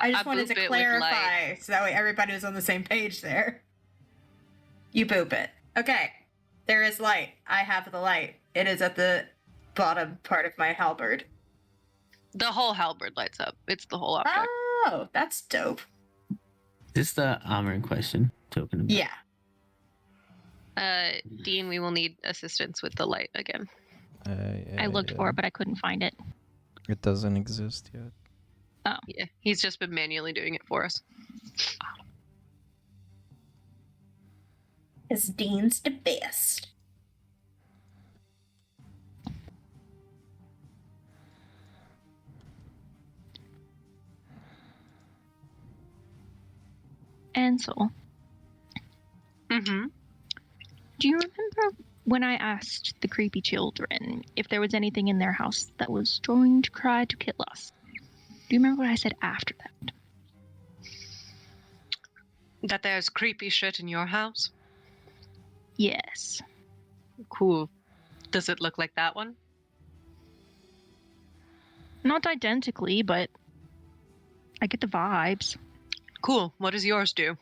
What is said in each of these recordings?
I just wanted boop to it with light. clarify so that way everybody was on the same page there. You boop it. Okay. There is light. I have the light. It is at the bottom part of my halberd. The whole halberd lights up. It's the whole object. Oh, that's dope. Is this the armor in question talking about? Yeah. Dean, we will need assistance with the light again. I looked for it, but I couldn't find it. It doesn't exist yet. Oh. Yeah, he's just been manually doing it for us. Because Dean's the best. Ansel, Mm-hmm. do you remember when I asked the creepy children if there was anything in their house that was trying to cry to kill us? Do you remember what I said after that? That there's creepy shit in your house? Yes. Cool. Does it look like that one? Not identically, but I get the vibes. Cool. What does yours do?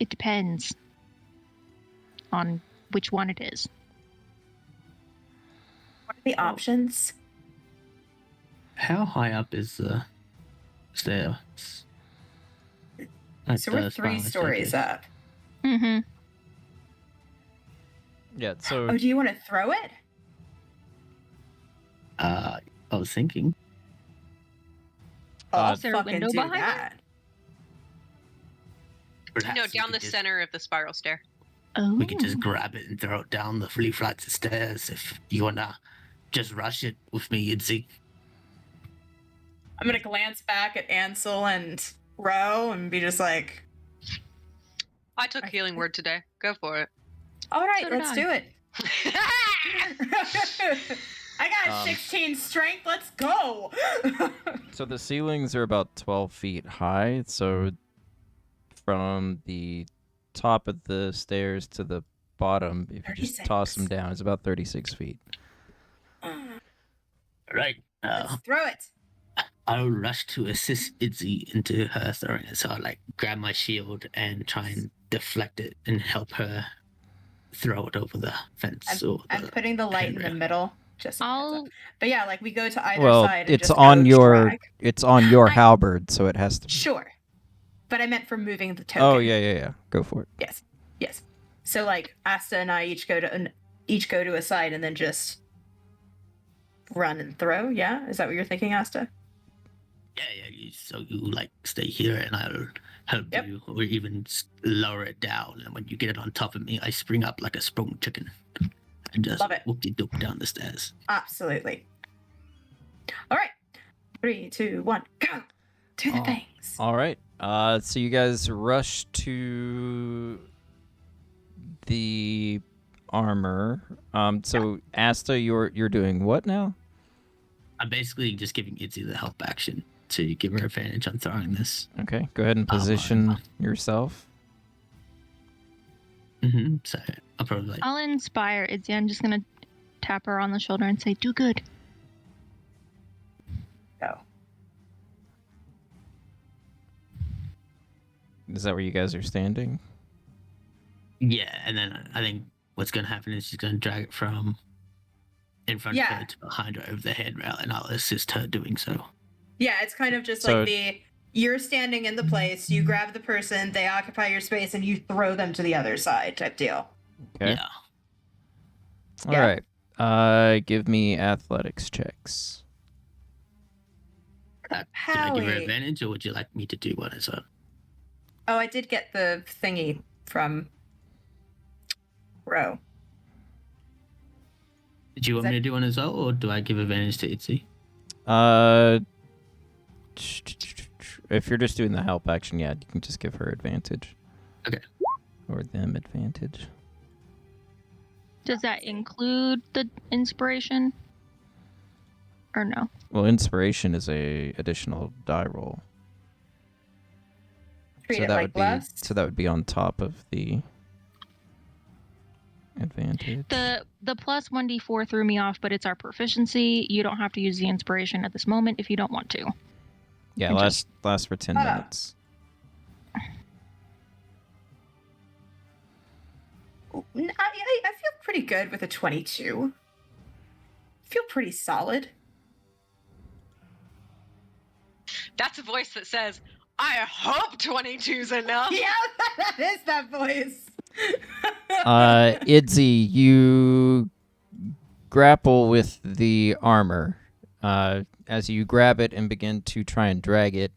It depends on which one it is. What are the options? How high up is the stairs? So we're 3 stories up. Mm-hmm. Yeah, so Oh, do you want to throw it? I was thinking. I'll Is there a fucking window do behind it? that. Perhaps No, we down could the just- center of the spiral stair. Oh. We could just grab it and throw it down the 3 flights of stairs if you wanna just rush it with me and Zeke. I'm going to glance back at Ansel and Ro and be just like, I took healing word today. Go for it. all right, So did let's I. do it. I got 16 strength. Let's go. So the ceilings are about 12 feet high. So from the top of the stairs to the bottom, if you just toss 36. them down, it's about 36 feet. Right. Let's throw it. I'll rush to assist Izzy into her throwing it. So I'll grab my shield and try and deflect it and help her throw it over the fence. I'm putting the light in the handrail. middle. Just a heads I'll up. But yeah, we go to either Well, side. And it's just on go your drag. it's on your I- halberd, so it has to. Sure. But I meant for moving the token. Oh yeah. Go for it. Yes. So Asta and I each go to a side and then just run and throw. Yeah, is that what you're thinking, Asta? Yeah. So you stay here and I'll help Yep. you, or even lower it down. And when you get it on top of me, I spring up like a sprung chicken and just Love it. whoop-de-doop down the stairs. Absolutely. All right. 3, 2, 1, go to the Oh. things. All right. So you guys rush to the armor. So Asta, you're doing what now? I'm basically just giving Izzy the help action to give her advantage on throwing this. Okay. Go ahead and Oh, position yourself. So I'll probably I'll inspire Izzy. I'm just gonna tap her on the shoulder and say, "Do good." Go. Is that where you guys are standing? Yeah, and then I think what's going to happen is she's going to drag it from in front of Yeah. her to behind her over the handrail, and I'll assist her doing so. Yeah, it's kind of just So- you're standing in the place, you grab the person, they occupy your space, and you throw them to the other side type deal. Okay. Yeah. All Yeah. right. Give me athletics checks. Did I give her Howie. advantage, or would you like me to do one as well? Oh, I did get the thingy from Ro. Did you want me to do one as well, or do I give advantage to Itzy? If you're just doing the help action, yeah, you can just give her advantage. Okay. Or them advantage. Does that include the inspiration? Or no? Well, inspiration is a additional die roll. Treat So it that like would be blessed. so that would be on top of the advantage. The plus 1d4 threw me off, but it's our proficiency. You don't have to use the inspiration at this moment if you don't want to. Yeah, last for 10 minutes. I feel pretty good with a 22. I feel pretty solid. That's a voice that says, I hope 22's enough. Yeah, that is that voice. Idzi, you grapple with the armor. As you grab it and begin to try and drag it,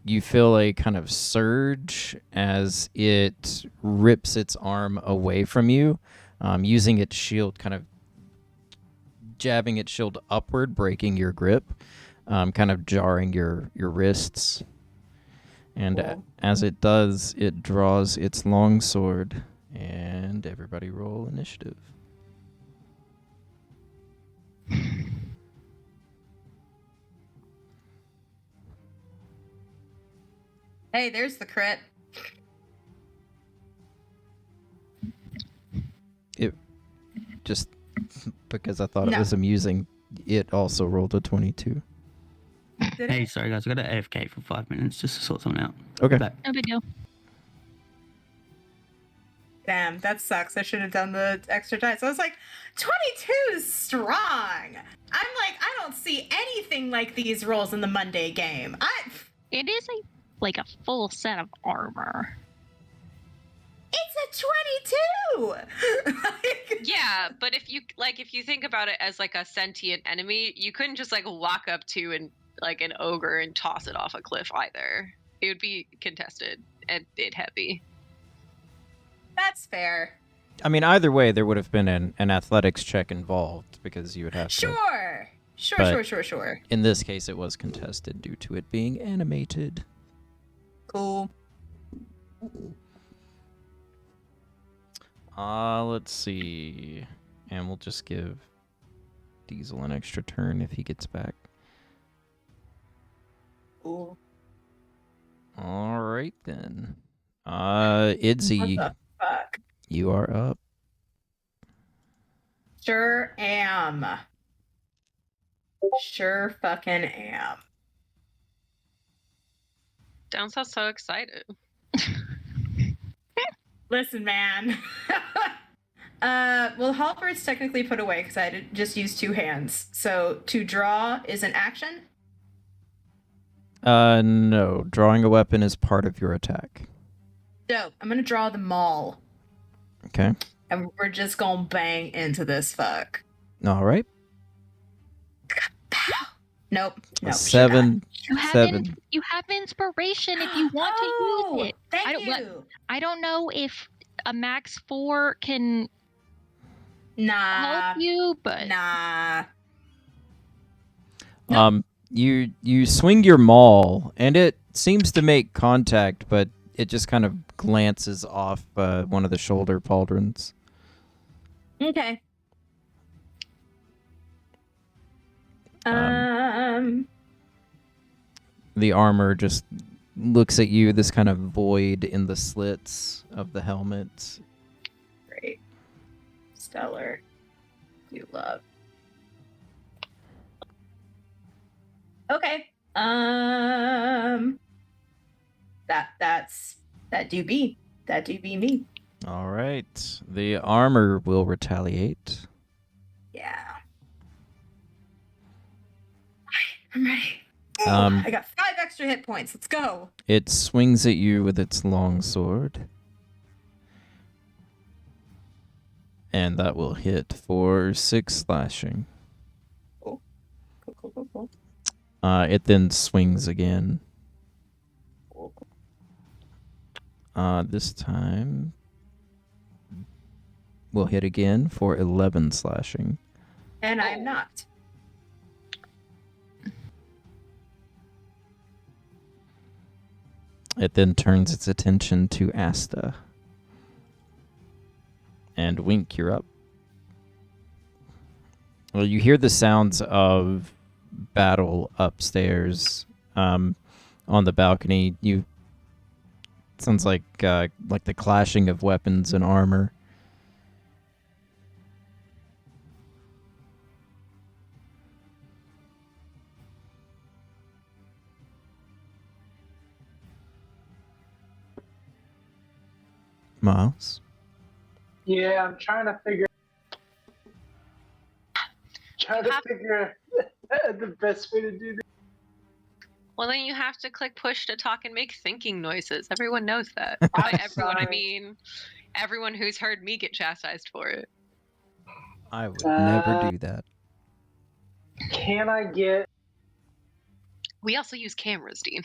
you feel a kind of surge as it rips its arm away from you, using its shield, kind of jabbing its shield upward, breaking your grip, kind of jarring your wrists. And as it does, it draws its long sword. And everybody roll initiative. Hey, there's the crit. It just because I thought No. it was amusing, it also rolled a 22. Did Hey, it? sorry guys, I got to AFK for 5 minutes just to sort something out. Okay. Back. No big deal. Damn, that sucks. I should have done the extra dice. I was like, 22 is strong. I'm like, I don't see anything like these rolls in the Monday game. It is a full set of armor. It's a 22. Yeah, but if you think about it as like a sentient enemy, you couldn't just like walk up to an ogre and toss it off a cliff either. It would be contested and it heavy. That's fair. I mean, either way, there would have been an athletics check involved because you would have to. Sure. But- Sure. In this case, it was contested due to it being animated. Cool. Let's see. And we'll just give Diesel an extra turn if he gets back. Cool. All right, then. Idzi, What the fuck? you are up. Sure am. Sure fucking am. Down sounds so excited. Listen, man. Well, halberds technically put away because I just used 2 hands. So to draw is an action. No. Drawing a weapon is part of your attack. Dope. I'm gonna draw the maul, Okay. and we're just gonna bang into this fuck. All right. Nope. Nope. 7. You have 7. you have inspiration if you want to use it. Thank I don't- you. I don't know if a max 4 can Nah. help you, but Nah. You swing your maul, and it seems to make contact, but it just kind of glances off one of the shoulder pauldrons. Okay. The armor just looks at you, this kind of void in the slits of the helmet. Great. Stellar. You love. Okay. That do be me. All right. The armor will retaliate. Yeah. I'm ready. Um, I got 5 extra hit points. Let's go. It swings at you with its long sword. And that will hit for 6 slashing. Cool. It then swings again. This time will hit again for 11 slashing. And I'm not. It then turns its attention to Asta. And Wink, you're up. Well, you hear the sounds of battle upstairs on the balcony. Sounds like the clashing of weapons and armor. Miles? Yeah, I'm trying to figure the best way to do this. Well, then you have to click push to talk and make thinking noises. Everyone knows that. By everyone, I sorry. mean everyone who's heard me get chastised for it. I would never do that. Can I get? We also use cameras, Dean.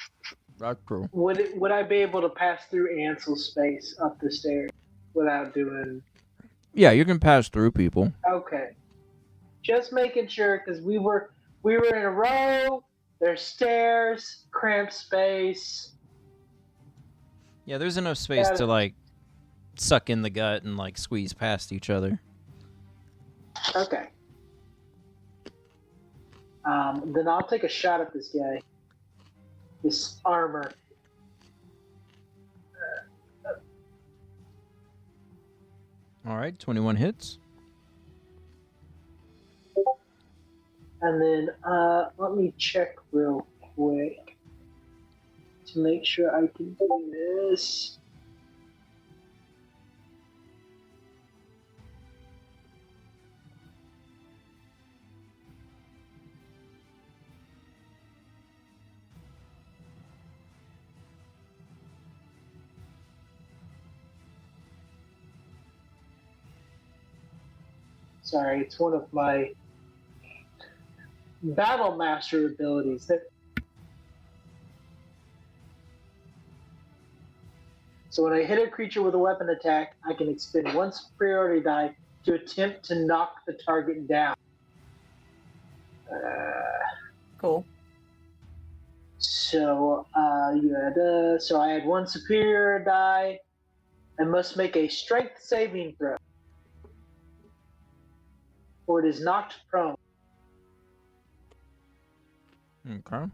That's true. Would I be able to pass through Ansel's space up the stairs without doing? Yeah, you can pass through people. Okay, just making sure because we were in a row. There's stairs, cramped space. Yeah, there's enough space to like suck in the gut and like squeeze past each other. Okay. Then I'll take a shot at this guy. This armor. All right, 21 hits. And then let me check real quick to make sure I can do this. Sorry, it's one of my Battle Master abilities. So when I hit a creature with a weapon attack, I can expend one superiority die to attempt to knock the target down. Cool. So so I had one superior die. I must make a strength saving throw, or it is knocked prone. Okay.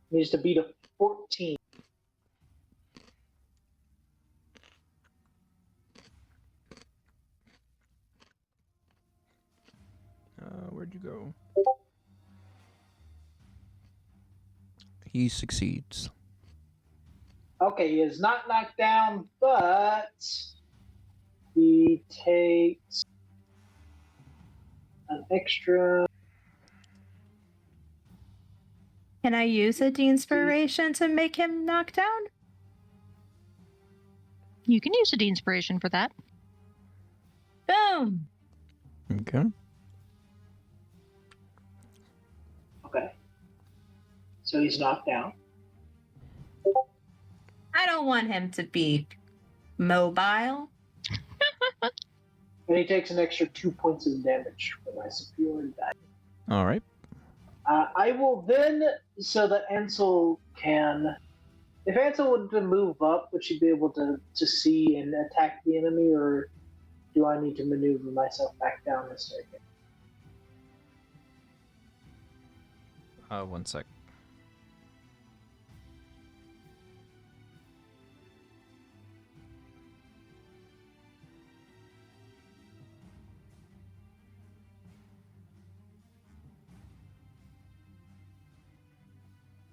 Needs to beat a 14. Where'd you go? He succeeds. Okay, he is not knocked down, but he takes an extra. Can I use a de-inspiration to make him knock down? You can use a de-inspiration for that. Boom! Okay. Okay. So he's knocked down. I don't want him to be mobile. And he takes an extra 2 points of damage for my superiority die. All right. I will then, so that Ansel can. If Ansel were to move up, would she be able to see and attack the enemy, or do I need to maneuver myself back down the staircase? 1 sec.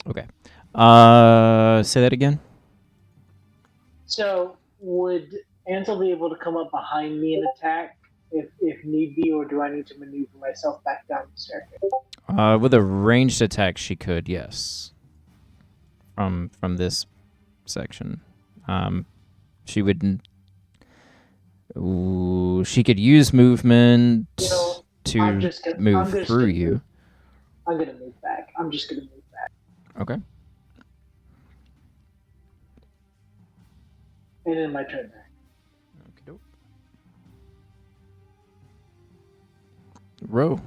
Okay. Say that again. So, would Ansel be able to come up behind me and attack if need be, or do I need to maneuver myself back down the staircase? With a ranged attack, she could, yes. From this section, she would. She could use movement to move through you. I'm gonna move back. I'm just gonna move back. Okay. And then my turn back. Okay. Row.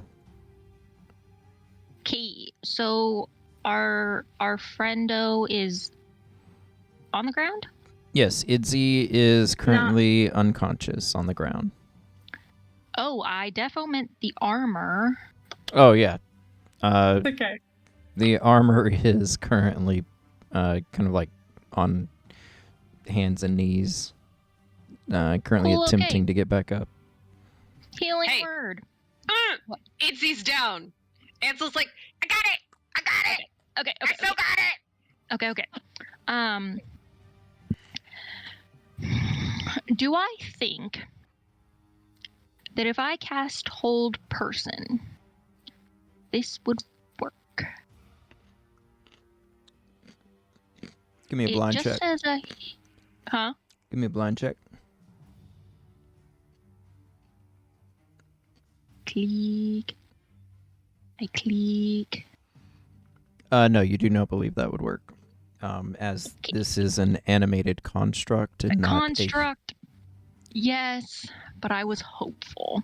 Okay, so our friendo is on the ground? Yes, Idzi is currently unconscious on the ground. Oh, I defo meant the armor. Oh yeah. Okay. The armor is currently kind of like on hands and knees, currently Oh, okay. attempting to get back up. Healing Hey. word. What? Itzy's down. Ansel's like, I got it! I got it! Okay, I still got it! Okay. Do I think that if I cast Hold Person, this would work? Give me a blind just check. says a... Huh? Give me a blind check. Click. I click. No, you do not believe that would work. As this is an animated construct and A not construct. Yes, but I was hopeful.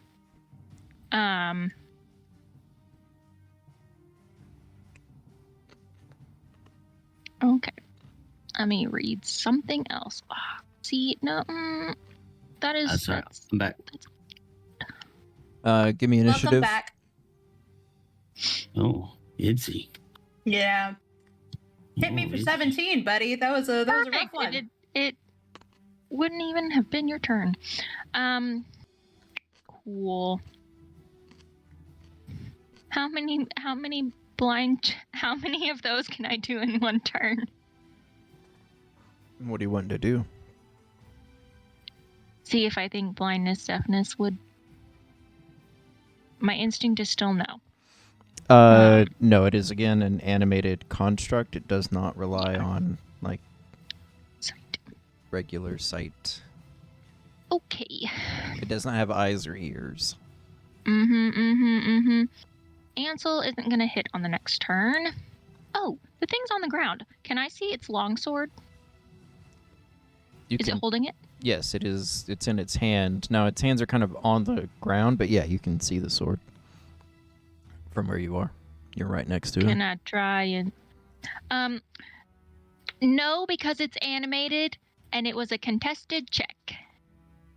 Okay. Let me read something else. See, no, that is... That's right. that's, I'm back. Give me initiative. Welcome back. Oh, Itzy. Yeah. Hit me for 17, buddy. That was a rough perfect. one. It wouldn't even have been your turn. Cool. How many of those can I do in one turn? What do you want to do? See if I think blindness, deafness would... My instinct is still no. No, it is again an animated construct. It does not rely on like Sight. regular sight. Okay. It does not have eyes or ears. Ansel isn't gonna hit on the next turn. Oh, the thing's on the ground. Can I see its longsword? Is it holding it? Yes, it is. It's in its hand. Now, its hands are kind of on the ground, but yeah, you can see the sword from where you are. You're right next to it. Can I try and... No, because it's animated, and it was a contested check.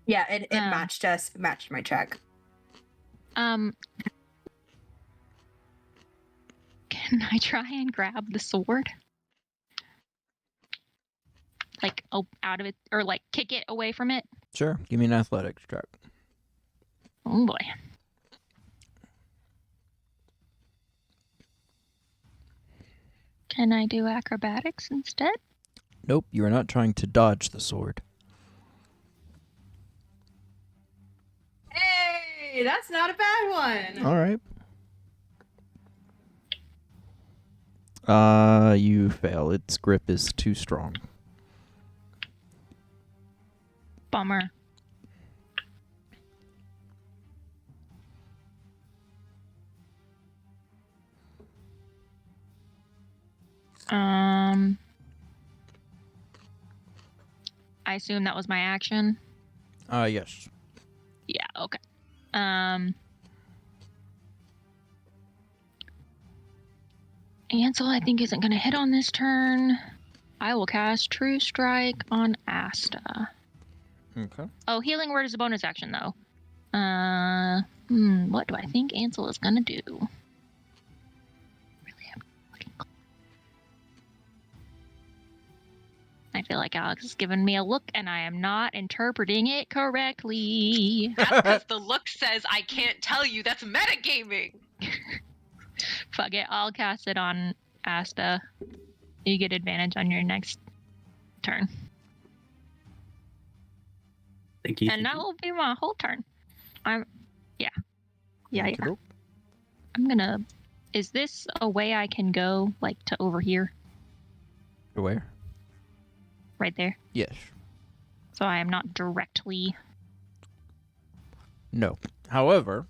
Yeah, it matched us. It matched my check. Can I try and grab the sword? Like, out of it, or like kick it away from it? Sure. Give me an athletics check. Oh boy. Can I do acrobatics instead? Nope, you are not trying to dodge the sword. Hey, that's not a bad one. All right. You fail. Its grip is too strong. Bummer. I assume that was my action. Yes. Yeah, okay. Ansel, I think, isn't going to hit on this turn. I will cast True Strike on Asta. Okay. Oh, Healing Word is a bonus action, though. What do I think Ansel is going to do? Really, I'm looking close. I feel like Alex has given me a look, and I am not interpreting it correctly. That's because the look says I can't tell you. That's metagaming. Fuck it, I'll cast it on Asta. You get advantage on your next turn. Thank you. And that will be my whole turn. Yeah. Okey-doke. I'm gonna... Is this a way I can go, like, to over here? Where? Right there. Yes. So I am not directly... No. However,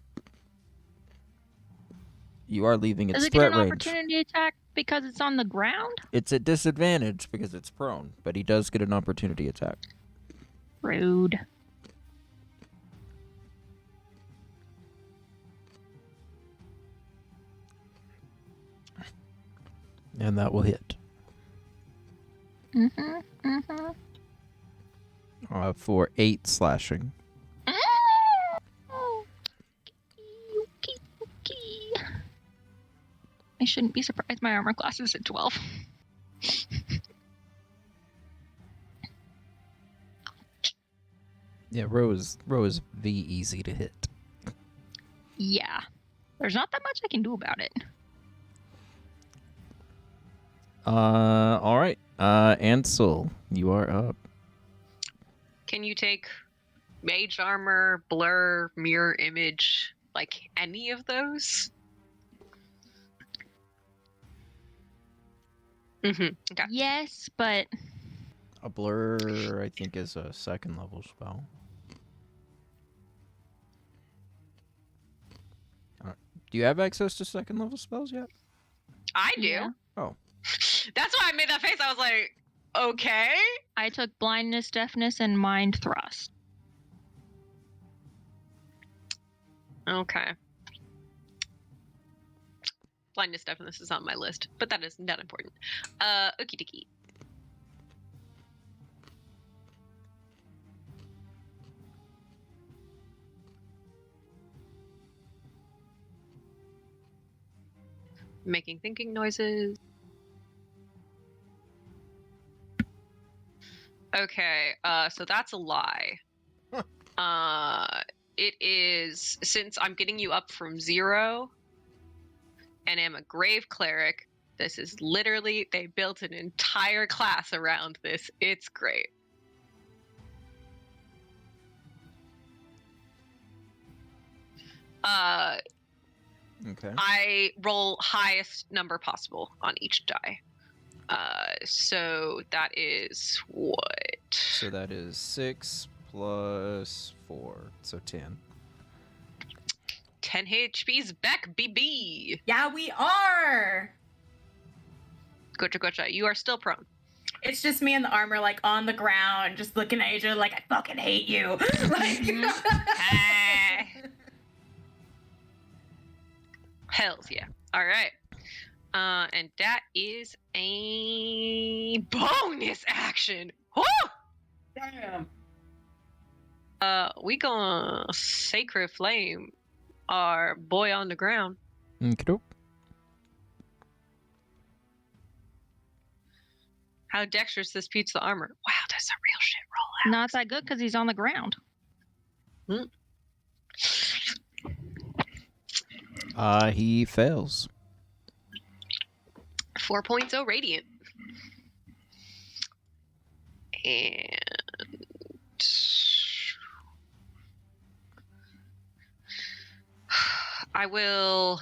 you are leaving its Does it get threat an range. opportunity attack because it's on the ground? It's at disadvantage because it's prone, but he does get an opportunity attack. Rude. And that will hit. For 8 slashing. I shouldn't be surprised my armor class is at 12. Yeah, Rose V easy to hit. Yeah. There's not that much I can do about it. All right. Ansel, you are up. Can you take mage armor, blur, mirror image, like any of those? Okay. Yes, but A blur, I think, is a second level spell. Do you have access to second level spells yet? I do. Yeah. Oh. That's why I made that face. I was like, okay. I took blindness, deafness, and mind thrust. Okay. Blindness deafness is on my list, but that is not important. Okie dokie. Making thinking noises. Okay, so that's a lie. It is, since I'm getting you up from 0 and am a grave cleric, this is literally, they built an entire class around this. It's great. Okay. I roll highest number possible on each die. So that is what? So that is 6 plus 4, so 10. 10 HP's back, BB. Yeah, we are. Gotcha. You are still prone. It's just me in the armor, like on the ground, just looking at Asia like I fucking hate you. Like, Hells yeah. All right. And that is a bonus action. Woo! damn. We gonna sacred flame our boy on the ground. Okay. How dexterous disputes the armor. Wow, that's a real shit roll. Not that good because he's on the ground. He fails. 4 points, oh radiant. And I will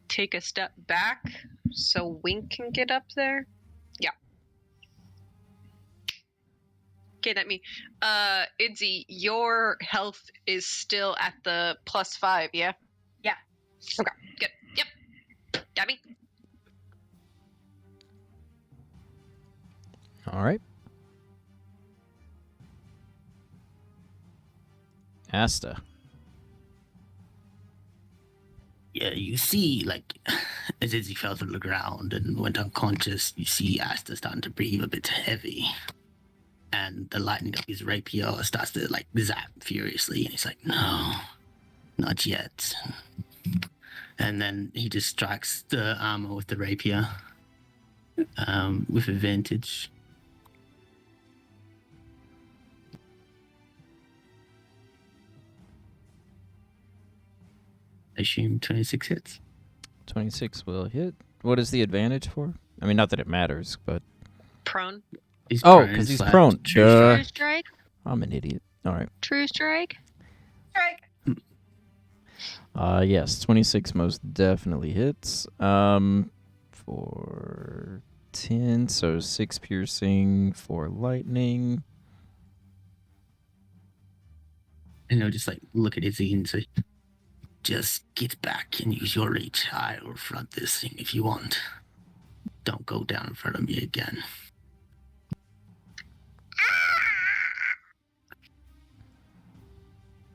take a step back so Wink can get up there. Yeah. Okay, that me. Idzy, your health is still at the +5, yeah? Yeah. Okay, good. Yep. Got me. All right. Asta. Yeah, you see, like, as Izzy fell to the ground and went unconscious, you see Asta starting to breathe a bit heavy. And the lightning of his rapier starts to, like, zap furiously. And he's like, no, not yet. And then he just strikes the armor with the rapier with advantage. I assume 26 hits. 26 will hit. What is the advantage for? I mean, not that it matters, but... Prone. He's Oh, prone because he's slash prone. true Duh. True strike. I'm an idiot. All right. True strike. Strike. Yes, 26 most definitely hits. For 10, so 6 piercing, 4 lightning. And he'll just like look at Izzy and say, just get back and use your reach. I'll front this thing if you want. Don't go down in front of me again.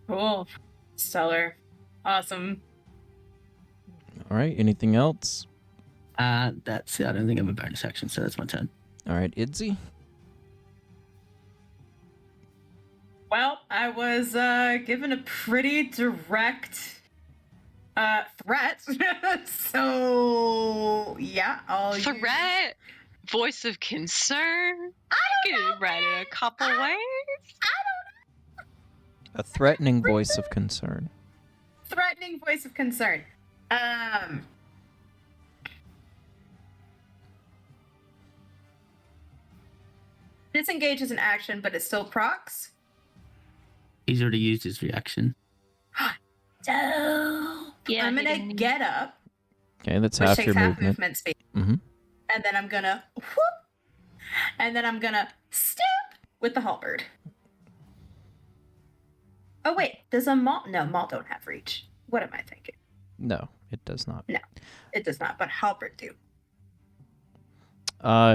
Cool. Stellar. Awesome. All right, anything else? That's it. I don't think I have a bonus action, so that's my turn. All right, Idzy. Well, I was given a pretty direct threat. So yeah, I'll use- Threat. Voice of concern. I You don't know, can write it man. a couple I- ways. A threatening voice of concern. Threatening voice of concern. Disengage is an action, but it still procs. He's already used his reaction. Dope. Yeah, I'm gonna hitting me. get up, Okay, that's which half takes your half movement. movement speed, Mm-hmm. and then I'm gonna whoop, and then I'm gonna stab with the halberd. Oh wait, does a maul? No, maul don't have reach. What am I thinking? No, it does not. It does not, but halberd do.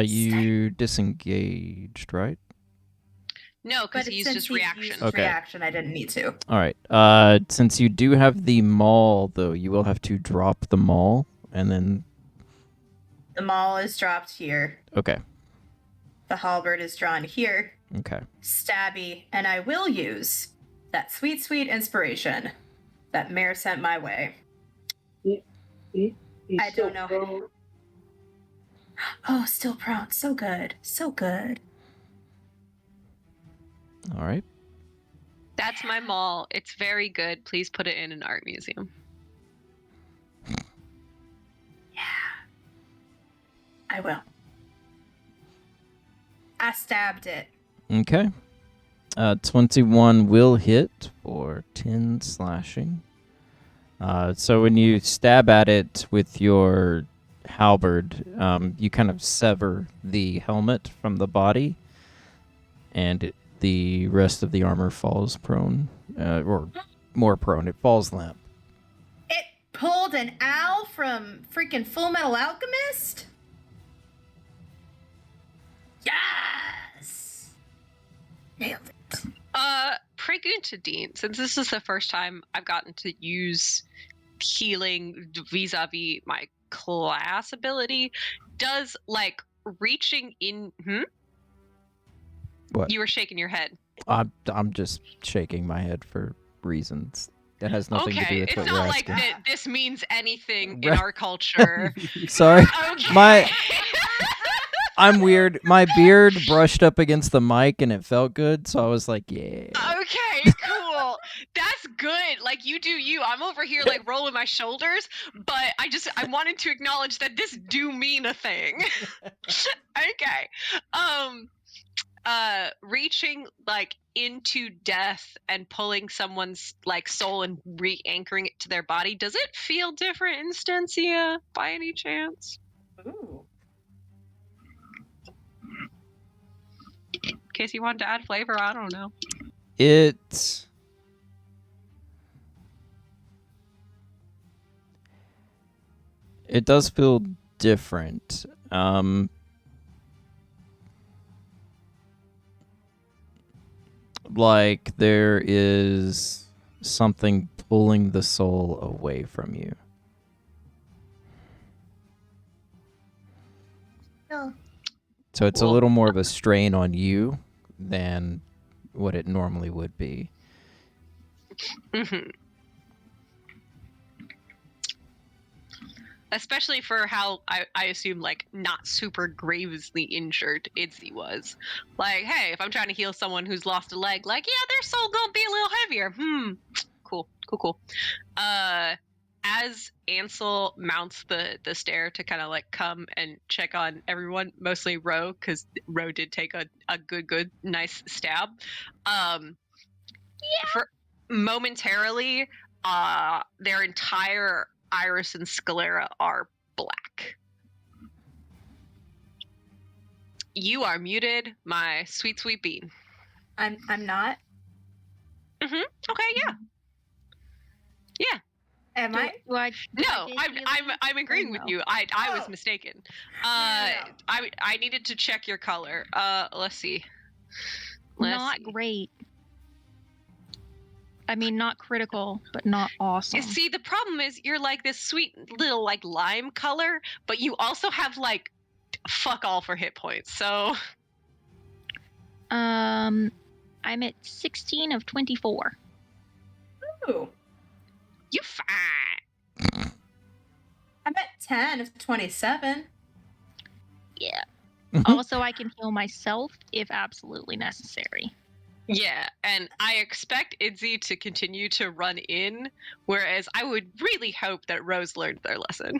You disengaged, right? No, because But he used since his he reaction. used Okay. reaction, I didn't need to. All right. Since you do have the maul, though, you will have to drop the maul, and then The maul is dropped here. okay, The halberd is drawn here. okay. Stabby, and I will use that sweet, sweet inspiration that Mare sent my way. He's I still don't know. prone. Oh, still prone. So good. So good. All right. That's my mall. It's very good. Please put it in an art museum. I will. I stabbed it. Okay. 21 will hit for 10 slashing. So when you stab at it with your halberd, you kind of sever the helmet from the body, and the rest of the armor falls prone, or more prone. It falls limp. It pulled an owl from freaking Full Metal Alchemist? Yes! Nailed it. Pre-D&Dean, since this is the first time I've gotten to use healing vis-a-vis my class ability, does like reaching in What? You were shaking your head. I'm just shaking my head for reasons. That has nothing to do Okay, with it's what not you're like asking. that this means anything in Right. our culture. Sorry. Okay. I'm weird. My beard brushed up against the mic and it felt good, so I was like, yeah. Okay, cool. That's good. Like you do you. I'm over here like rolling my shoulders, but I wanted to acknowledge that this do mean a thing. Okay. Reaching like into death and pulling someone's like soul and re-anchoring it to their body, does it feel different in Stensia by any chance? Ooh. In case you wanted to add flavor, I don't know. It does feel different. Like there is something pulling the soul away from you. No. So it's a Cool. little more of a strain on you than what it normally would be. Mm-hmm. Especially for how I assume like not super grievously injured Idzy was. Like, hey, if I'm trying to heal someone who's lost a leg, like, yeah, their soul gonna be a little heavier. Cool. As Ansel mounts the stair to kind of like come and check on everyone, mostly Ro, because Ro did take a good nice stab. For momentarily, their entire iris and sclera are black. You are muted, my sweet bean. I'm not. Okay, yeah. Am I? Do I No, get I'm agreeing with no? you. I was Oh. mistaken. No. I needed to check your color. Let's see. Not great. I mean, not critical, but not awesome. See, the problem is you're like this sweet little like lime color, but you also have like fuck all for hit points. So I'm at 16 of 24. Ooh. you fine. I'm at 10 of 27. Yeah. Also, I can heal myself if absolutely necessary. Yeah, and I expect Idzy to continue to run in, whereas I would really hope that Rose learned their lesson.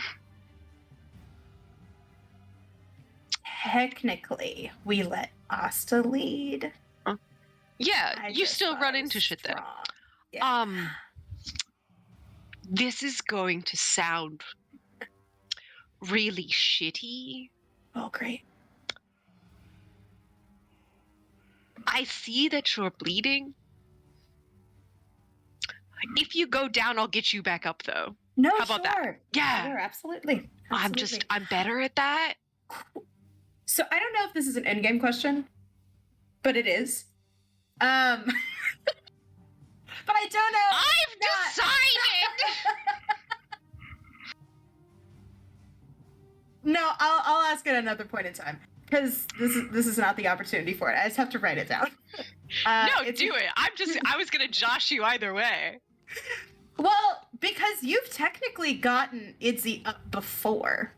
technically we let Asta lead. Yeah, I you just still thought run it was into shit then. strong. Yeah. This is going to sound really shitty. Oh, great. I see that you're bleeding. If you go down, I'll get you back up, though. No, How about that? sure. Yeah. Sure, absolutely. I'm better at that. So I don't know if this is an endgame question, but it is. But I don't know. I've decided! No, I'll ask at another point in time because this is not the opportunity for it. I just have to write it down. No, it's- do it. I was gonna josh you either way. Well, because you've technically gotten Idzy up before,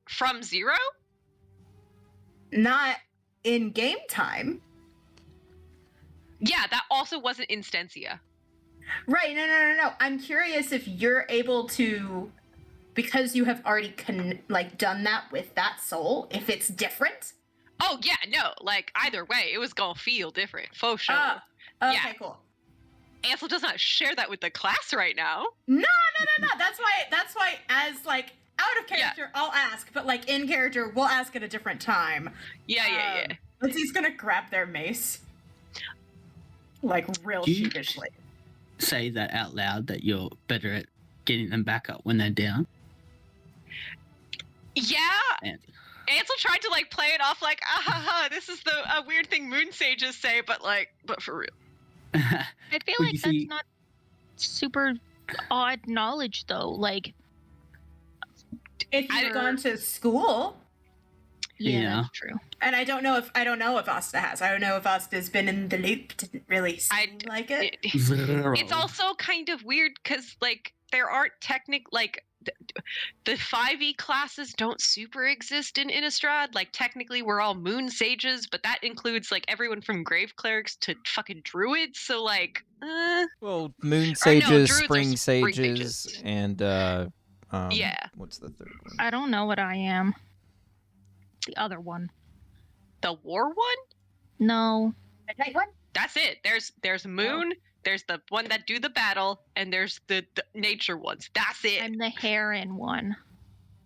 From 0? not in game time. Yeah, that also wasn't in Stensia. Right? No. I'm curious if you're able to, because you have already done that with that soul. If it's different. Oh yeah, no, like either way, it was gonna feel different, for sure. Okay, Yeah. cool. Ansel does not share that with the class right now. No. That's why as like out of character, I'll ask, but like in character, we'll ask at a different time. Yeah. Lindsay's gonna grab their mace, like real Do you- sheepishly. Say that out loud that you're better at getting them back up when they're down. Yeah. And Ansel tried to like play it off like, this is a weird thing moon sages say, but for real. I feel Well, like you that's see- not super odd knowledge, though. Like, If you've gone to school, yeah, that's true. and I don't know if Asta has. I don't know if Asta's been in the loop. Didn't really seem like it. It's also kind of weird because like there aren't the 5e classes don't super exist in Innistrad. Like technically we're all moon sages, but that includes like everyone from grave clerics to fucking druids. So like, Well, moon Or no, sages, druids are spring spring sages, sages. and Yeah. what's the third one? I don't know what I am. The other one. the war one. No. Midnight one. That's it. There's moon. There's the one that do the battle, and there's the nature ones. That's it. I'm the heron one.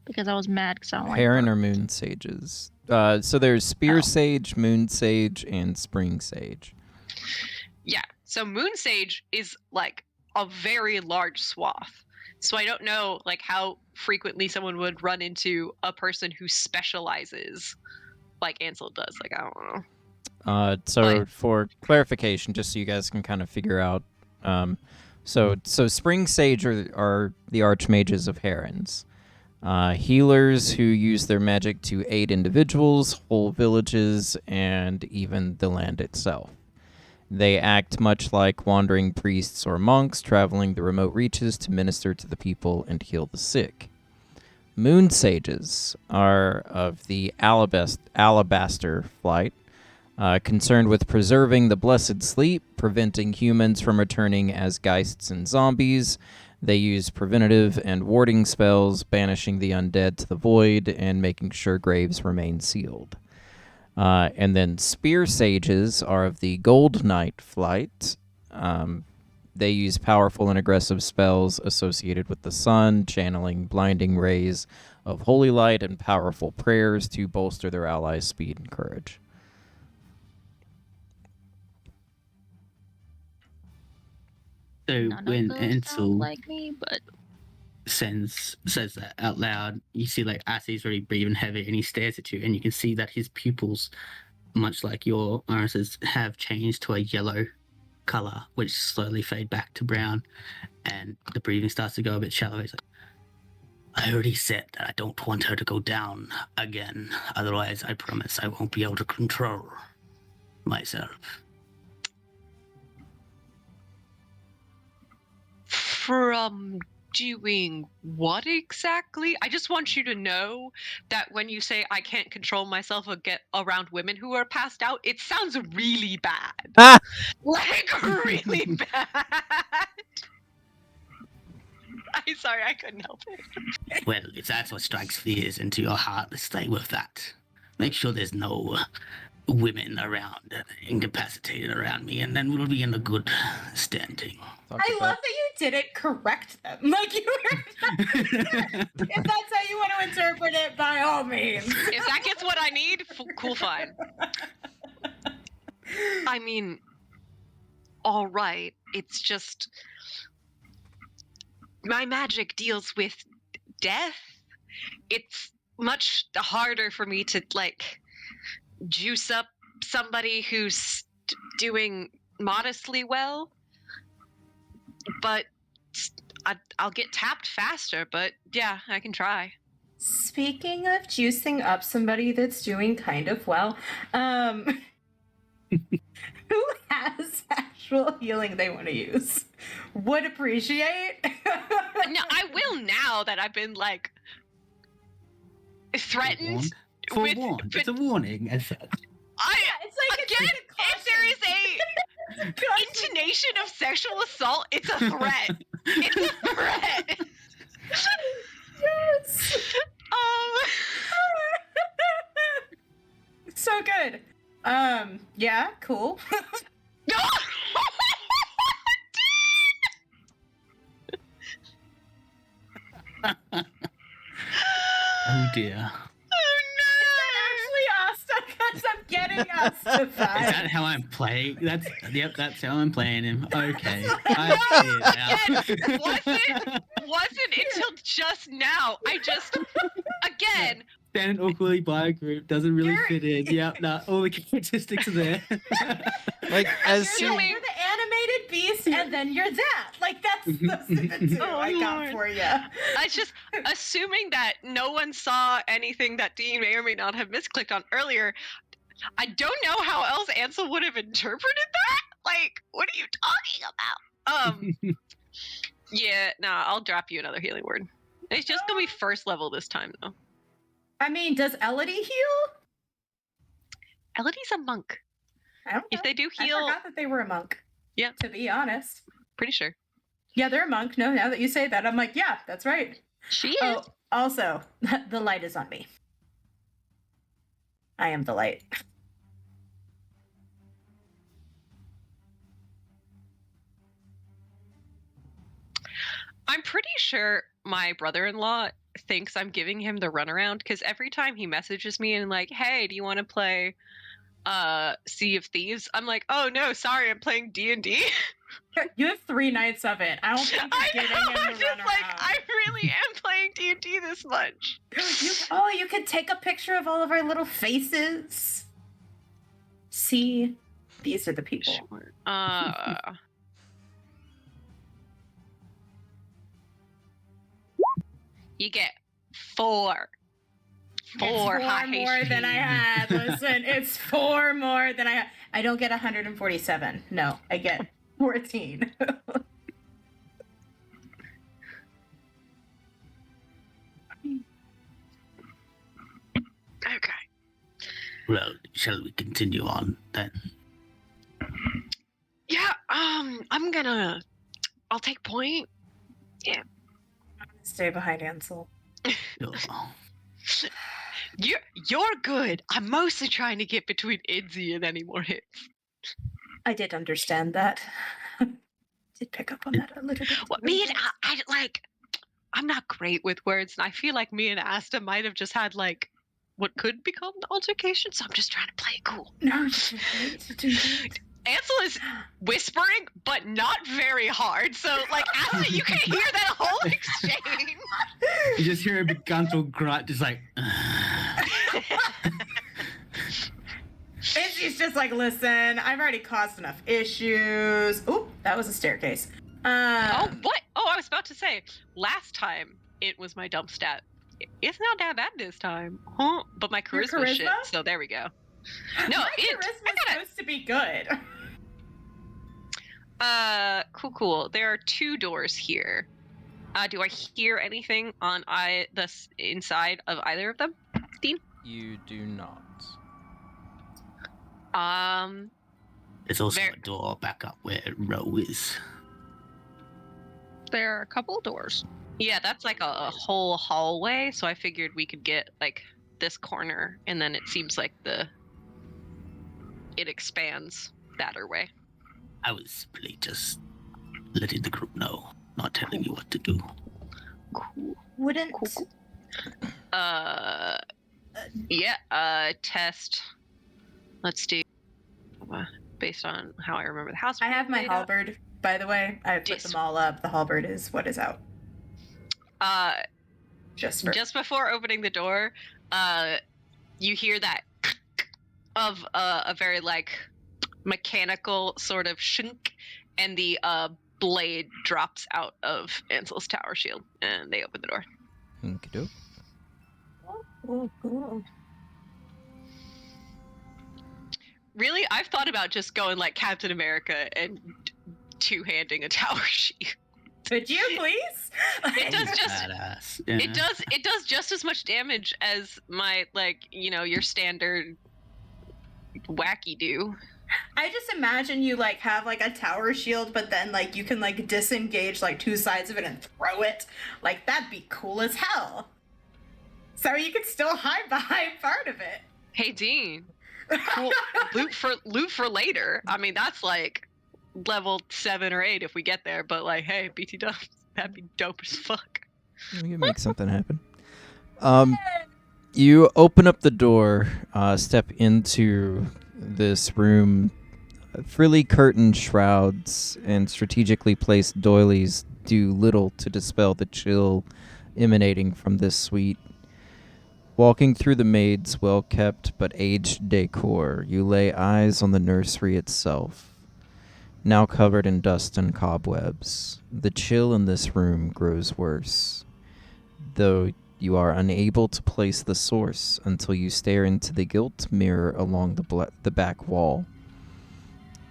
Because I was mad because I don't like Heron birds. or moon sages? So there's spear Oh. sage, moon sage, and spring sage. Yeah. So moon sage is like a very large swath. So I don't know like how frequently someone would run into a person who specializes like Ansel does. Like I don't know. So Right. for clarification, just so you guys can kind of figure out, so spring sage are the archmages of herons, healers who use their magic to aid individuals, whole villages, and even the land itself. They act much like wandering priests or monks, traveling the remote reaches to minister to the people and heal the sick. Moon sages are of the alabaster flight, concerned with preserving the blessed sleep, preventing humans from returning as geists and zombies. They use preventative and warding spells, banishing the undead to the void and making sure graves remain sealed. And then spear sages are of the gold knight flight. They use powerful and aggressive spells associated with the sun, channeling blinding rays of holy light and powerful prayers to bolster their allies' speed and courage. So None of when those Ansel sound like me, but says that out loud, you see like Assie's really breathing heavy and he stares at you and you can see that his pupils, much like your irises, have changed to a yellow color, which slowly fade back to brown, and the breathing starts to go a bit shallow. He's like, I already said that I don't want her to go down again. Otherwise, I promise I won't be able to control myself. From doing what exactly? I just want you to know that when you say I can't control myself or get around women who are passed out, it sounds really bad. Ah! Like really bad. I Sorry, I couldn't help it. Well, if that's what strikes fears into your heart, let's stay with that. Make sure there's no women around, incapacitated around me, and then we'll be in a good standing. Talk I about- love that you didn't correct them. Like you were. If that's how you want to interpret it, by all means. If that gets what I need, cool, fine. I mean, all right. It's just my magic deals with death. It's much harder for me to like juice up somebody who's doing modestly well. But I'll get tapped faster. But yeah, I can try. Speaking of juicing up somebody that's doing kind of well, who has actual healing they want to use? Would appreciate. No, I will now that I've been like threatened. Forewarned. It's a warning, as such. It's like Again, if there is a intonation of sexual assault, it's a threat. It's a threat. Yes. So good. Yeah, cool. No! Oh dear. Actually, Asta, because I'm getting Asta Is that how I'm playing? That's how I'm playing him. Okay. I see it now. Wasn't until just now. I just, again, Standing awkwardly by a group doesn't really fit in. Yep, no, all the characteristics are there. Like as You're soon the animated beast, and then you're that. Like that's the two Oh, I got Lord. for you. I just assuming that no one saw anything that Dean may or may not have misclicked on earlier. I don't know how else Ansel would have interpreted that. Like, what are you talking about? Yeah, nah, I'll drop you another healing word. It's just gonna be first level this time, though. I mean, does Elodie heal? Elodie's a monk. I don't know. If they do I heal, forgot that they were a monk. Yeah. To be honest. pretty sure. Yeah, they're a monk. No, now that you say that, I'm like, yeah, that's right. She is. Oh, also, the light is on me. I am the light. I'm pretty sure my brother-in-law thinks I'm giving him the runaround because every time he messages me and like, hey, do you want to play Sea of Thieves? I'm like, oh no, sorry, I'm playing D&D. You have 3 nights of it. I don't think I you're giving know, him I'm the just like, runaround. I really am playing D&D this much. You could take a picture of all of our little faces. See, these are the people. Sure. You get 4. It's 4 high more than I had. Listen, it's 4 more than I had. I don't get 147. No, I get 14. Okay. Well, shall we continue on then? Yeah, I'll take point. Stay behind Ansel. Sure. You're good. I'm mostly trying to get between Idzy and any more hits. I did understand that. Did pick up on that a little bit. What me and I like I'm not great with words, and I feel like me and Asta might have just had like what could become an altercation, so I'm just trying to play it cool. No, you did great. Ansel is whispering, but not very hard. So, like, Asta, you can hear that whole exchange. You just hear a big guntle grunt, just like. She's just like, listen, I've already caused enough issues. Oop, that was a staircase. Oh, what? Oh, I was about to say, last time it was my dump stat. It's not that bad this time. Huh? But my Your charisma shit, charisma? so there we go. No, my I charisma's gotta... supposed to be good. Cool. There are 2 doors here. Do I hear anything on the inside of either of them, Dean? you do not. There's also a door back up where Ro is. There are a couple doors. Yeah, that's like a whole hallway, so I figured we could get like this corner, and then it seems like it expands that way. I was simply just letting the group know, not telling you what to do. Cool. Wouldn't Cool. Test. Let's do based on how I remember the house. I have my laid out. halberd, by the way. I put Yes. them all up. The halberd is what is out. Just before opening the door, you hear that of a very like mechanical sort of shink, and the blade drops out of Ansel's tower shield, and they open the door. Okey-doke. Really, I've thought about just going like Captain America and two-handing a tower shield. Could you please? It does just Badass. Yeah. it does just as much damage as my your standard wacky do. I just imagine you like have like a tower shield, but then like you can like disengage like two sides of it and throw it. Like that'd be cool as hell. So you could still hide behind part of it. Hey Dean, cool. loot for later. I mean that's like level 7 or 8 if we get there. But like, hey, BT dubs, that'd be dope as fuck. We can make something happen. You open up the door, step into this room. Frilly curtained shrouds and strategically placed doilies do little to dispel the chill emanating from this suite. Walking through the maid's well-kept but aged decor, you lay eyes on the nursery itself, now covered in dust and cobwebs. The chill in this room grows worse, though you are unable to place the source until you stare into the gilt mirror along the back wall.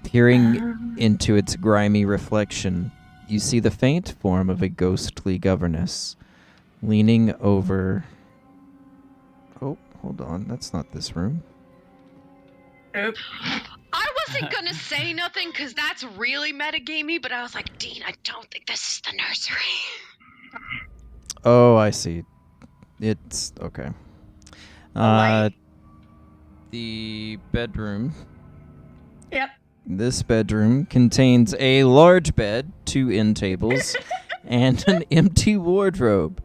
Peering into its grimy reflection, you see the faint form of a ghostly governess leaning over... Oh, hold on. That's not this room. Nope. I wasn't gonna say nothing because that's really metagamey, but I was like, Dean, I don't think this is the nursery. Oh, I see. It's okay. light. The bedroom. Yep. This bedroom contains a large bed, 2 end tables, and an empty wardrobe.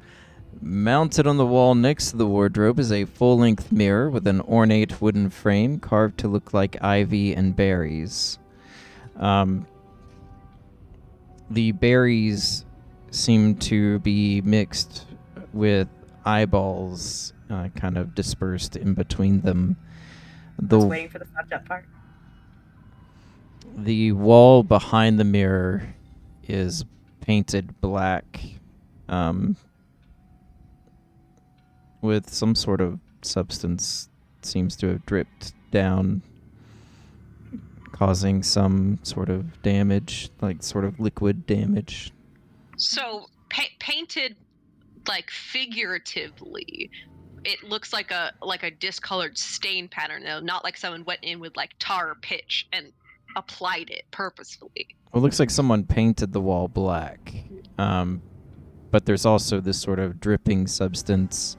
Mounted on the wall next to the wardrobe is a full-length mirror with an ornate wooden frame carved to look like ivy and berries. The berries seem to be mixed with eyeballs kind of dispersed in between them. I was waiting for the subject part. The wall behind the mirror is painted black with some sort of substance seems to have dripped down, causing some sort of damage, like sort of liquid damage. So painted like figuratively, it looks like a discolored stain pattern though, not like someone went in with like tar or pitch and applied it purposefully. Well, it looks like someone painted the wall black, but there's also this sort of dripping substance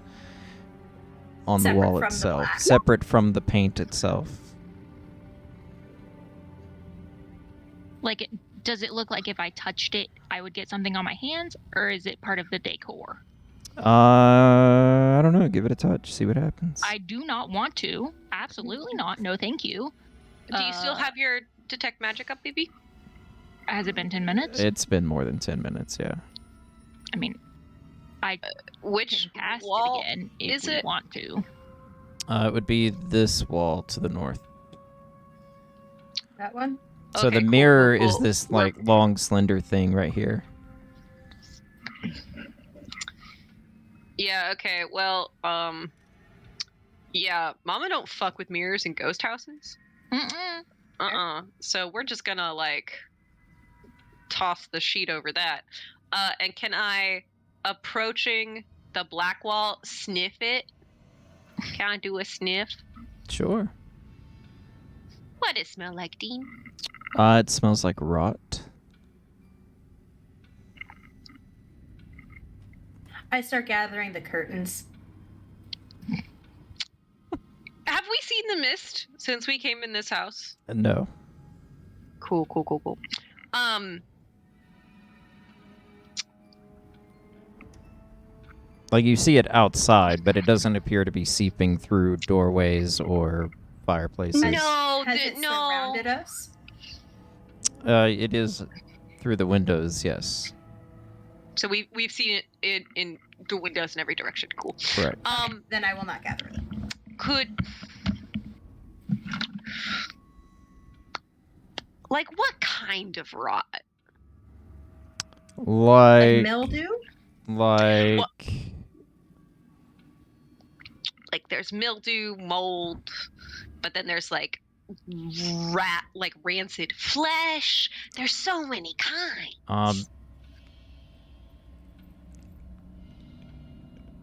on the wall itself, separate from the paint itself. Like, does it look like if I touched it, I would get something on my hands, or is it part of the decor? I don't know. Give it a touch. See what happens. I do not want to. Absolutely not. No, thank you. Do you still have your detect magic up, baby? Has it been 10 minutes? It's been more than 10 minutes, yeah. I mean, I which can cast wall it again if is we it? want to. It would be this wall to the north. That one? So Okay, the cool, mirror cool, is cool. this like long, slender thing right here. Yeah, okay, well, yeah, Mama don't fuck with mirrors in ghost houses. Mm-mm. So we're just gonna, like, toss the sheet over that. And can I, approaching the black wall, sniff it? Can I do a sniff? Sure. What does it smell like, Dean? It smells like rot. I start gathering the curtains. Have we seen the mist since we came in this house? No. Cool. Like, you see it outside, but it doesn't appear to be seeping through doorways or fireplaces. No, Has it surrounded us? It is through the windows, yes. So we've seen it in the windows in every direction. Cool. Correct. Then I will not gather them. What kind of rot? Like Like mildew? There's mildew, mold, but then there's rancid flesh. There's so many kinds.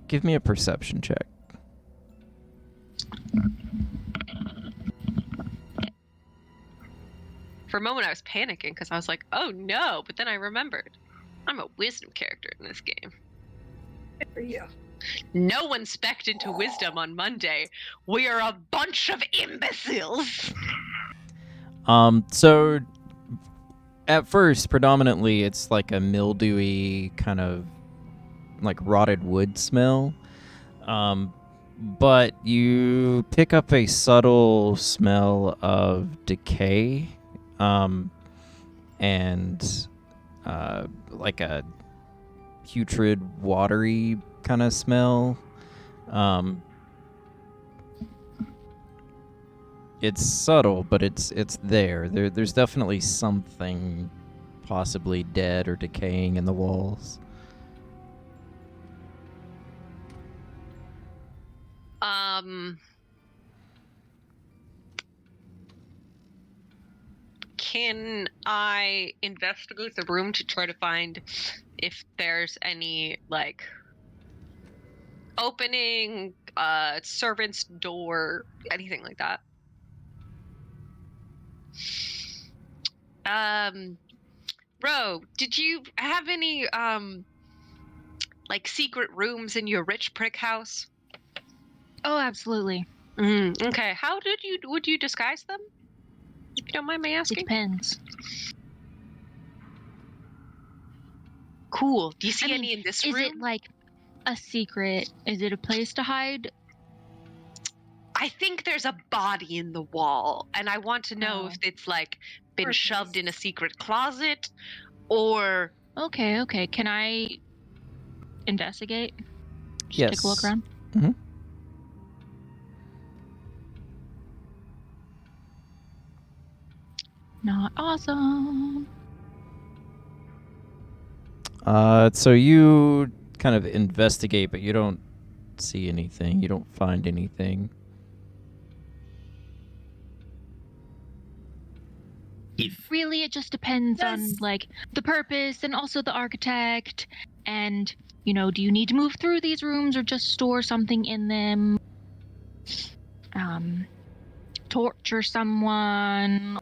Give me a perception check. For a moment I was panicking because I was like, oh no, but then I remembered. I'm a wisdom character in this game. Good for you. No one spec'd into wisdom on Monday. We are a bunch of imbeciles. So at first, predominantly, it's like a mildewy kind of like rotted wood smell. But you pick up a subtle smell of decay, and like a putrid, watery kind of smell. It's subtle, but it's there. There's definitely something possibly dead or decaying in the walls. Can I investigate the room to try to find if there's any opening, servant's door, anything like that? Ro, did you have any secret rooms in your rich prick house? Oh, absolutely. Okay. How would you disguise them? If you don't mind me It asking. depends. Cool. Do you see any in this room? Is it like a secret? Is it a place to hide? I think there's a body in the wall, and I want to know if it's been shoved in a secret closet, or... Okay. Can I investigate? Just Yes. take a look around? Mm-hmm. Not awesome. So you kind of investigate, but you don't see anything. You don't find anything. Really, it just depends on Yes. the purpose and also the architect. And do you need to move through these rooms or just store something in them? Torture someone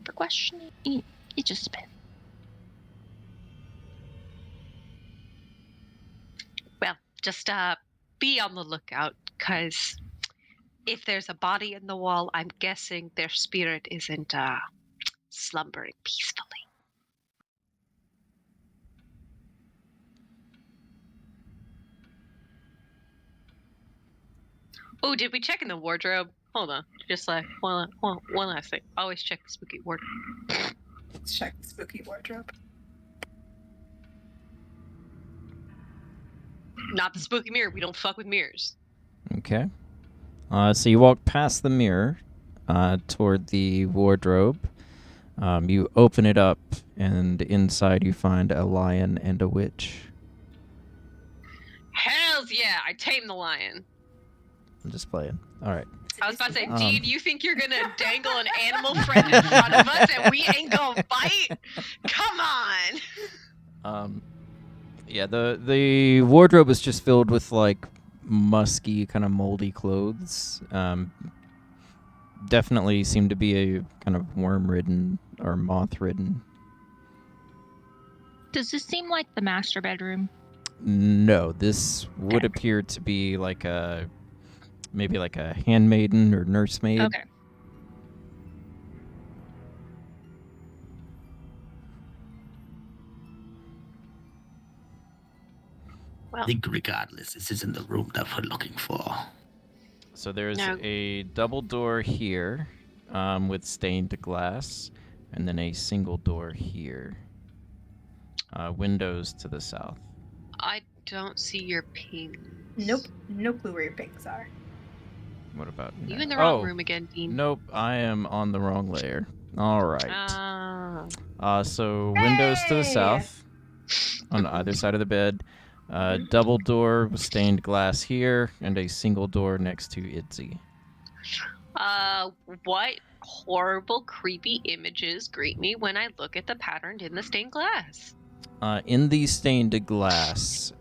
for questioning. It just depends. Well, just be on the lookout, because if there's a body in the wall, I'm guessing their spirit isn't slumbering peacefully. Oh, did we check in the wardrobe? Hold on. Just one last thing. Always check the spooky wardrobe. Let's check the spooky wardrobe. Not the spooky mirror. We don't fuck with mirrors. Okay. So you walk past the mirror toward the wardrobe. You open it up, and inside you find a lion and a witch. Hells yeah! I tamed the lion. I'm just playing. All right. I was about to say, Dean, you think you're gonna dangle an animal friend in front of us and we ain't gonna fight? Come on! Yeah, the wardrobe is just filled with musky, kind of moldy clothes. Definitely seem to be a kind of worm-ridden or moth-ridden. Does this seem like the master bedroom? No, this would appear to be like maybe like a handmaiden or nursemaid. Okay. I think regardless, this isn't the room that we're looking for. So there's No. a double door here with stained glass, and then a single door here. Windows to the south. I don't see your pings. Nope. No clue where your pings are. What about You now? in the wrong Oh, room again, Dean. Nope, I am on the wrong layer. All right. Ah. So windows to the Hey! south on either side of the bed. Double door with stained glass here, and a single door next to Itzy. What horrible, creepy images greet me when I look at the pattern in the stained glass? In the stained glass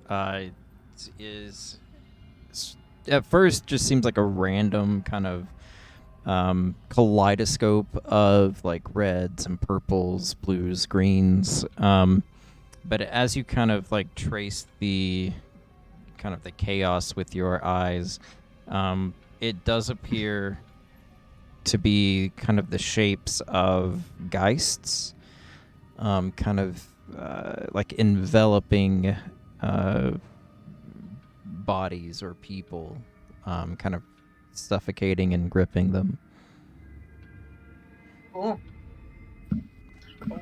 is at first just seems like a random kind of kaleidoscope of like reds and purples, blues, greens. But as you kind of like trace the kind of the chaos with your eyes, it does appear to be kind of the shapes of geists, kind of like enveloping bodies or people, kind of suffocating and gripping them. Cool.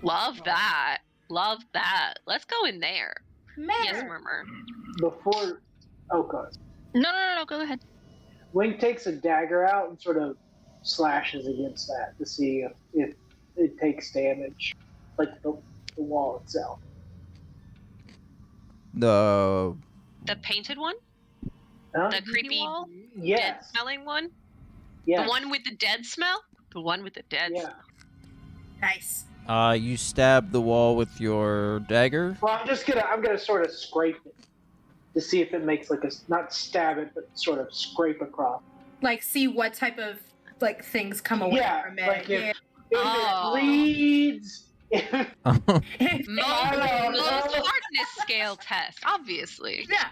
Love that. Love that. Let's go in there. Man. Yes, Murmur. Before, oh god, No, go ahead. Wink takes a dagger out and sort of slashes against that to see if it takes damage, like the wall itself. The The painted one? Huh? The creepy, wall? dead Yes. smelling one? Yes. The one with the dead smell? The one with the dead Yeah. smell. Nice. you stab the wall with your dagger. Well, I'm gonna sort of scrape it to see if it makes like a, not stab it, but sort of scrape across. Like, see what type of like things come away Yeah, from it. like Yeah. if Oh. it bleeds. Most hardness scale test, obviously. Yeah.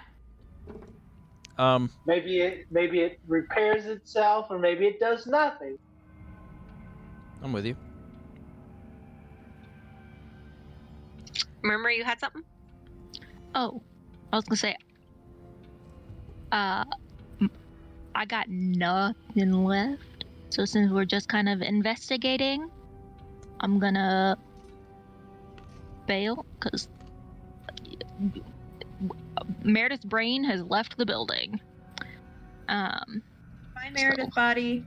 maybe it repairs itself, or maybe it does nothing. I'm with you. Murmur, you had something? Oh, I was gonna say, I got nothing left. So since we're just kind of investigating, I'm gonna bail because Meredith's brain has left the building. Bye, Meredith body.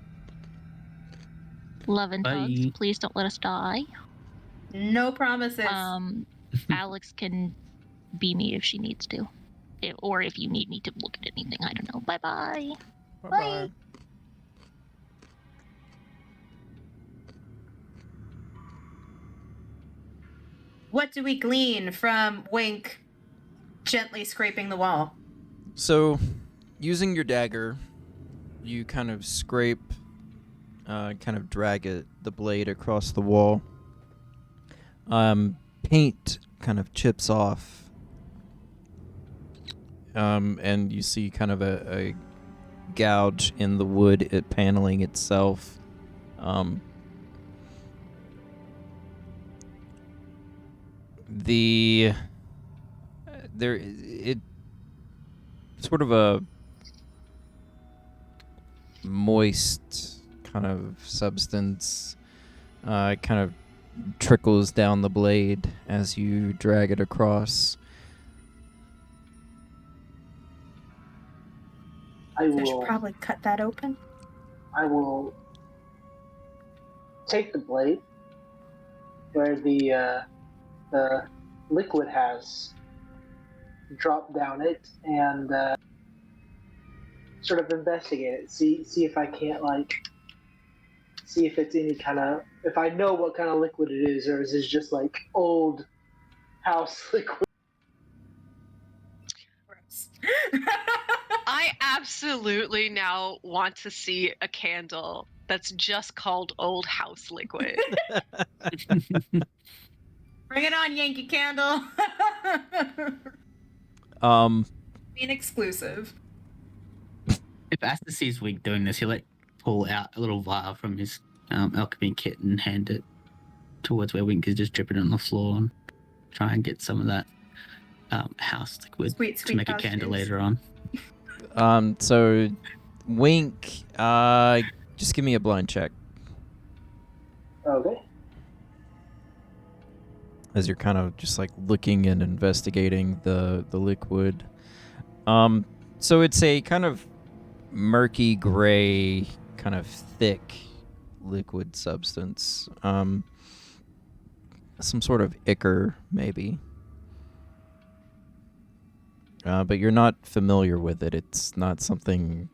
Love and Bye. hugs. Please don't let us die. No promises. Alex can be me if she needs to. Or if you need me to look at anything, I don't know. Bye-bye. Bye. What do we glean from Wink gently scraping the wall? So, using your dagger, you kind of scrape, kind of drag the blade across the wall. Paint kind of chips off, and you see kind of a gouge in the wood paneling itself. It sort of a moist kind of substance kind of trickles down the blade as you drag it across. I So I should will probably cut that open. take the blade where the liquid has dropped down it and sort of investigate it. See if I can't see if it's any kind of, if I know what kind of liquid it is, or is this just like old house liquid? Gross. I absolutely now want to see a candle that's just called Old House Liquid. Bring it on, Yankee Candle. Being exclusive. If Asta sees Wink doing this, he'll pull out a little vial from his alchemy kit and hand it towards where Wink is just dripping on the floor and try and get some of that house liquid Sweet to make a house candle juice. later on. So Wink, just give me a blind check Okay. as you're kind of just like looking and investigating the liquid. So it's a kind of murky gray, kind of thick liquid substance. Some sort of ichor, maybe. But you're not familiar with it. It's not something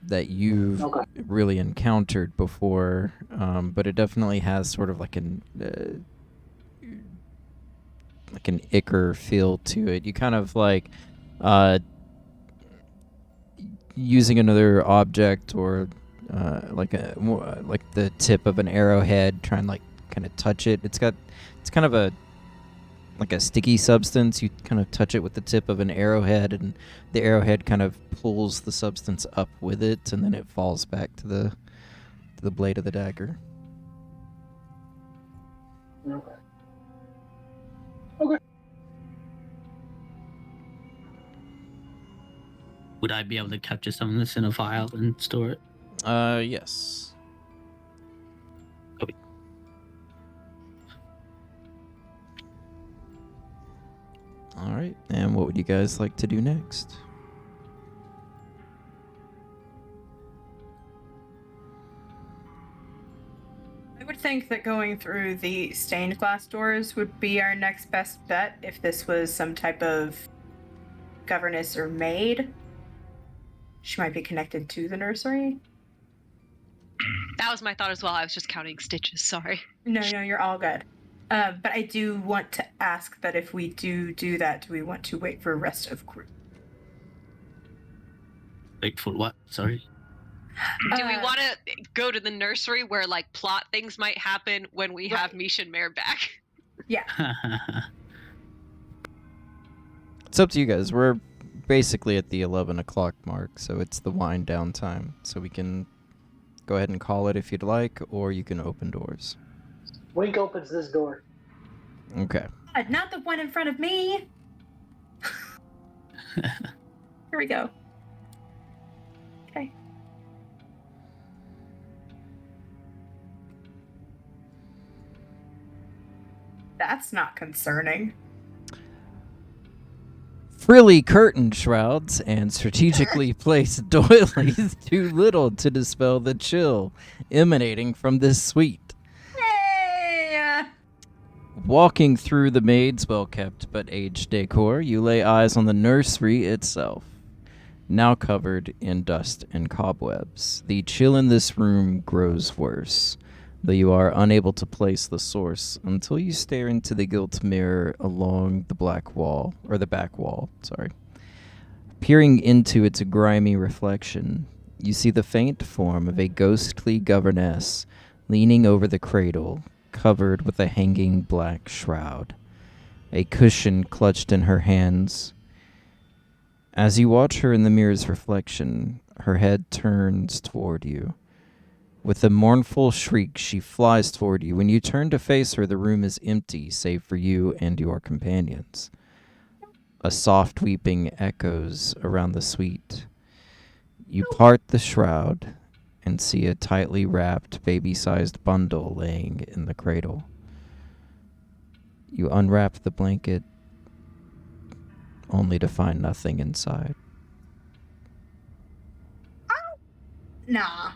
that you've Okay. really encountered before. But it definitely has sort of like an ichor feel to it. You kind of like using another object or like the tip of an arrowhead, try and like kind of touch it. It's kind of a sticky substance. You kind of touch it with the tip of an arrowhead, and the arrowhead kind of pulls the substance up with it, and then it falls back to the blade of the dagger. Okay. Okay. Would I be able to capture some of this in a vial and store it? Yes. Copy. All right. And what would you guys like to do next? I would think that going through the stained glass doors would be our next best bet if this was some type of governess or maid. She might be connected to the nursery. That was my thought as well. I was just counting stitches. Sorry. No, you're all good. But I do want to ask that if we do that, do we want to wait for rest of crew? Wait for what? Sorry. Do we want to go to the nursery where like plot things might happen when we have Mish and Mare back? Yeah. It's up to you guys. We're basically at the 11 o'clock mark, so it's the wind down time. So we can go ahead and call it if you'd like, or you can open doors. Wink opens this door. Okay. Not the one in front of me. Here we go. Okay. That's not concerning. Frilly curtain shrouds and strategically placed doilies do little to dispel the chill emanating from this suite. Hey! Walking through the maid's well-kept but aged decor, you lay eyes on the nursery itself, now covered in dust and cobwebs. The chill in this room grows worse, though you are unable to place the source until you stare into the gilt mirror along the back wall. Peering into its grimy reflection, you see the faint form of a ghostly governess leaning over the cradle, covered with a hanging black shroud, a cushion clutched in her hands. As you watch her in the mirror's reflection, her head turns toward you. With a mournful shriek, she flies toward you. When you turn to face her, the room is empty, save for you and your companions. A soft weeping echoes around the suite. You part the shroud and see a tightly wrapped, baby-sized bundle laying in the cradle. You unwrap the blanket, only to find nothing inside. Nah.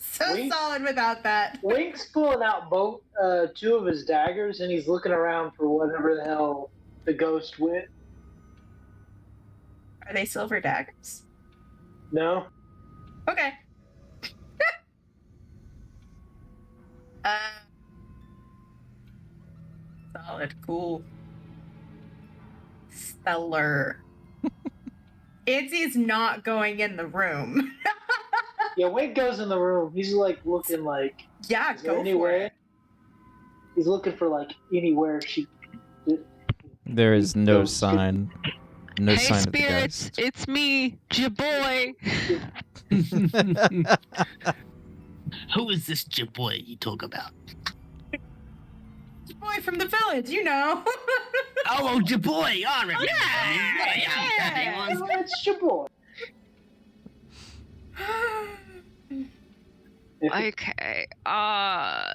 So Wink? solid without that. Wink's pulling out both two of his daggers, and he's looking around for whatever the hell the ghost went. Are they silver daggers? No. Okay. Solid. Cool. Stellar. Itzy's not going in the room. Yeah, Wink goes in the room. He's like looking like. Yeah, Is there go any for way? it. He's looking for like anywhere she There is no Ghost. sign. No Hey sign spirits, of the it's me, Jaboy. Who is this boy you talk about? Boy from the village, you know. Oh, boy! I remember. Yeah. There he was. It's your boy. Okay. Well,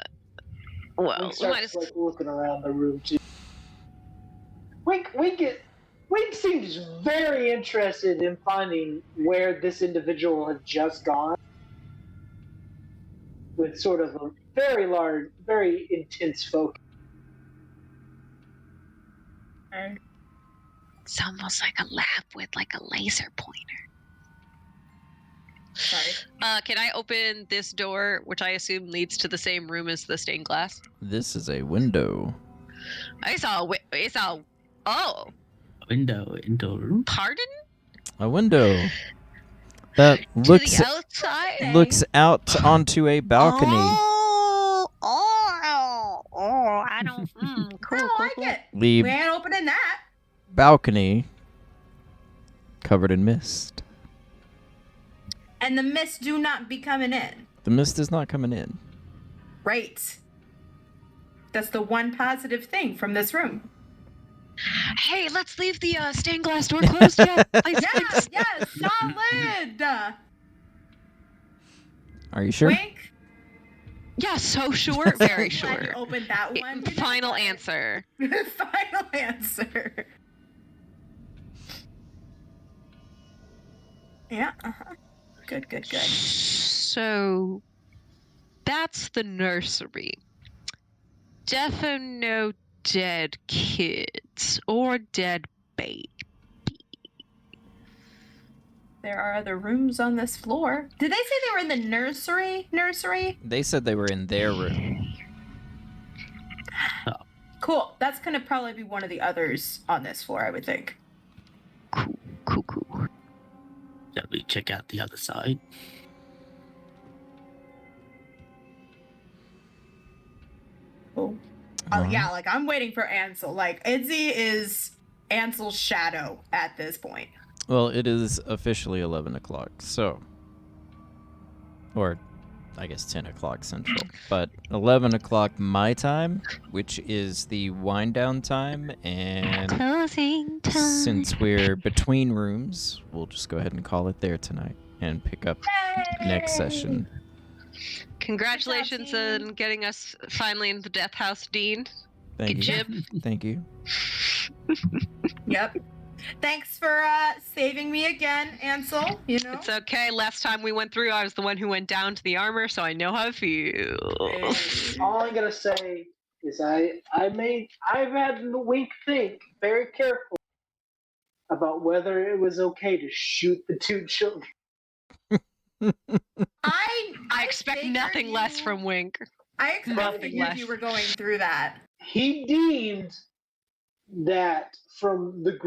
Wink we might starts as- like looking around the room too. Wink seems very interested in finding where this individual had just gone, with sort of a very large, very intense focus. It's almost like a lab with like a laser pointer. Sorry. Can I open this door, which I assume leads to the same room as the stained glass? This is a window. I saw. Oh, Window into a room. pardon? A window that To looks the outside. looks out onto a balcony. I don't. Cool, I cool, like cool. it. The We ain't opening that. balcony covered in mist. And the mist do not be coming in. The mist is not coming in. Right. That's the one positive thing from this room. Hey, let's leave the stained glass door closed yet. Please, Yes, yes, solid. Are you sure? Wink. Yeah, so sure, very Glad sure. you opened that one. You know Final what? answer. Final answer. Yeah. Good, good, good. So that's the nursery. Defo no dead kids or dead baby. There are other rooms on this floor. Did they say they were in the nursery? They said they were in their room. Cool. That's gonna probably be one of the others on this floor, I would think. Cool. Shall we check out the other side? Cool. Oh yeah, like I'm waiting for Ansel. Like Idzy is Ansel's shadow at this point. Well, it is officially 11 o'clock, so. Or, I guess 10 o'clock central. But 11 o'clock my time, which is the wind down time, and Closing time. since we're between rooms, we'll just go ahead and call it there tonight and pick up next session. Congratulations Good job, on getting us finally in the death house, Dean. Thank Good you. job. Thank you. Yep. Thanks for saving me again, Ansel. You know. It's okay. Last time we went through, I was the one who went down to the armor, so I know how it feels. All I'm gonna say is I've had the Wink think very carefully about whether it was okay to shoot the two children. I expect figured nothing less you- from Wink. I Nothing figured less. you were going through that. He deemed that from the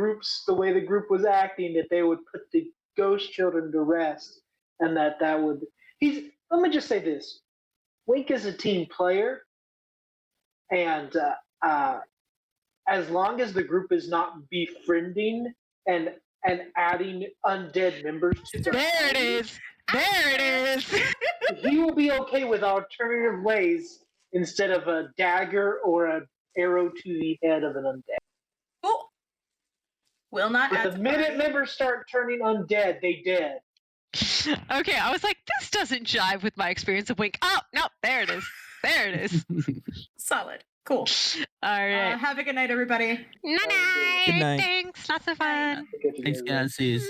way the group was acting, that they would put the ghost children to rest, and that would. Let me just say this: Wink is a team player, and as long as the group is not befriending and adding undead members to their There it party, is. There it is. he will be okay with alternative ways instead of a dagger or an arrow to the head of an undead. Cool. Will not But add the to minute party. members start turning undead, they dead. Okay, I was like, this doesn't jive with my experience of Wink. Oh, no, there it is. There it is. Solid. Cool. All right. Have a good night, everybody. Night. Good night. Thanks. Lots of fun. Thanks, guys. See you.